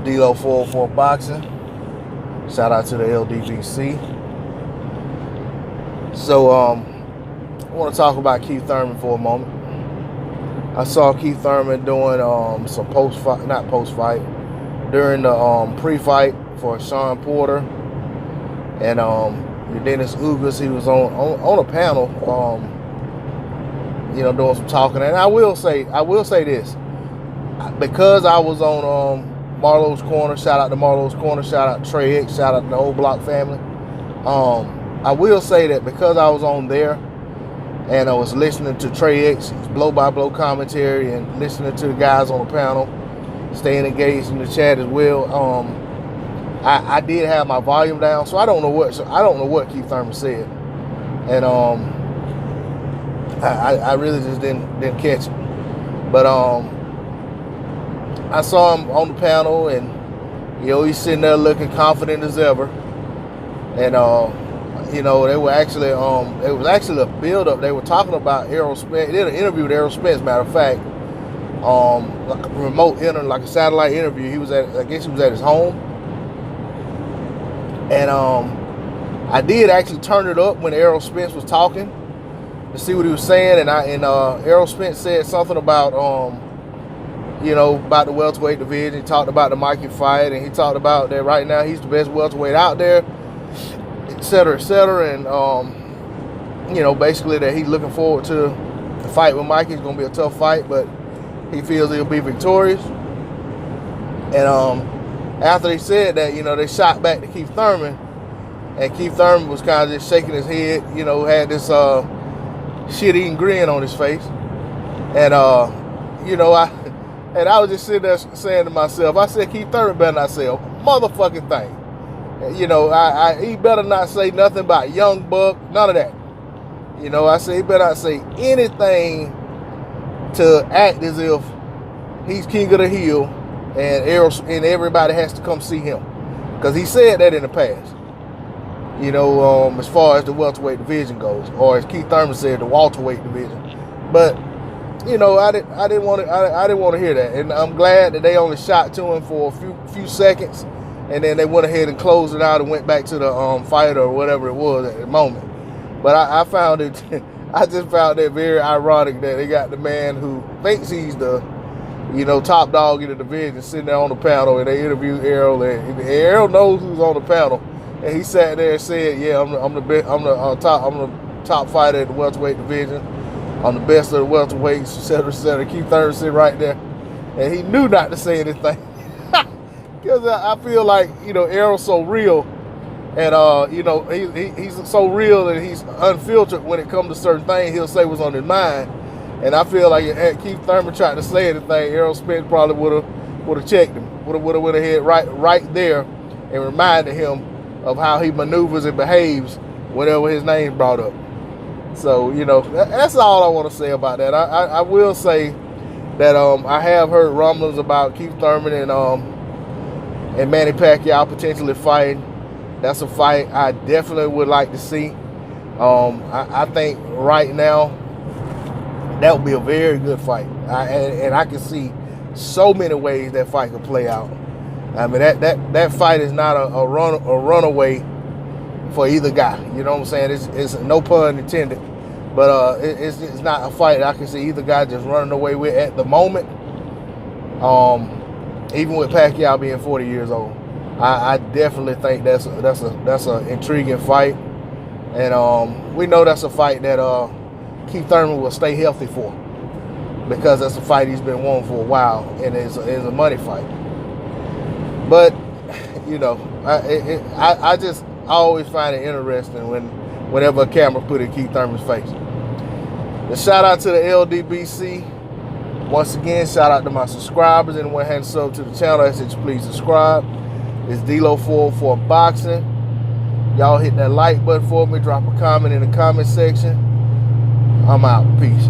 D-Lo 404 Boxing. Shout out to the LDBC. So, I want to talk about Keith Thurman for a moment. I saw Keith Thurman doing some not post-fight, during the pre-fight for Sean Porter and Dennis Ugas. He was on a panel, doing some talking. And I will say this, because I was on Marlowe's Corner. Shout out to Marlowe's Corner. Shout out to Trey X. Shout out to the Old Block family. I will say that because I was on there and I was listening to Trey X's blow-by-blow commentary and listening to the guys on the panel, staying engaged in the chat as well, I did have my volume down, so I don't know what Keith Thurman said, and I really just didn't catch it. But I saw him on the panel, and he's sitting there looking confident as ever, and they were actually it was actually a build-up. They were talking about Errol Spence. They did an interview with Errol Spence, matter of fact, like a remote like a satellite interview. I guess he was at his home, and I did actually turn it up when Errol Spence was talking to see what he was saying, and Errol Spence said something about about the welterweight division. He talked about the Mikey fight, and he talked about that right now he's the best welterweight out there, et cetera, and basically that he's looking forward to the fight with Mikey. It's going to be a tough fight, but he feels he'll be victorious. And after they said that, they shot back to Keith Thurman, and Keith Thurman was kind of just shaking his head, had this shit-eating grin on his face. And I was just sitting there saying to myself, I said, Keith Thurman better not say a motherfucking thing. He better not say nothing about Young Buck, none of that. I said he better not say anything to act as if he's king of the hill and everybody has to come see him. Because he said that in the past. As far as the welterweight division goes, or as Keith Thurman said, the welterweight division. But I didn't want to hear that, and I'm glad that they only shot to him for a few seconds, and then they went ahead and closed it out and went back to the fight or whatever it was at the moment. But I found it, I just found it very ironic that they got the man who thinks he's the top dog in the division sitting there on the panel, and they interviewed Errol, and Errol knows who's on the panel, and he sat there and said, "Yeah, I'm the top fighter in the welterweight division. I'm the best of the welterweights, et cetera, et cetera." Keith Thurman sitting right there, and he knew not to say anything because I feel like Errol's so real, and he's so real and he's unfiltered when it comes to certain things. He'll say what's on his mind, and I feel like had Keith Thurman tried to say anything, Errol Spence probably would have checked him, would have went ahead right there and reminded him of how he maneuvers and behaves whenever his name's brought up. So, that's all I want to say about that. I will say that I have heard rumblings about Keith Thurman and Manny Pacquiao potentially fighting. That's a fight I definitely would like to see. I think right now that would be a very good fight. And I can see so many ways that fight could play out. I mean, that fight is not a runaway for either guy. You know what I'm saying? It's no pun intended, but it's not a fight that I can see either guy just running away with at the moment. Even with Pacquiao being 40 years old, I definitely think that's an intriguing fight, and we know that's a fight that Keith Thurman will stay healthy for, because that's a fight he's been wanting for a while, and it's a money fight. But I always find it interesting whenever a camera put in Keith Thurman's face. The shout out to the LDBC. Once again, shout out to my subscribers. Anyone hadn't subbed to the channel, I said please subscribe. It's D-Lo 404 Boxing. Y'all hit that like button for me. Drop a comment in the comment section. I'm out. Peace.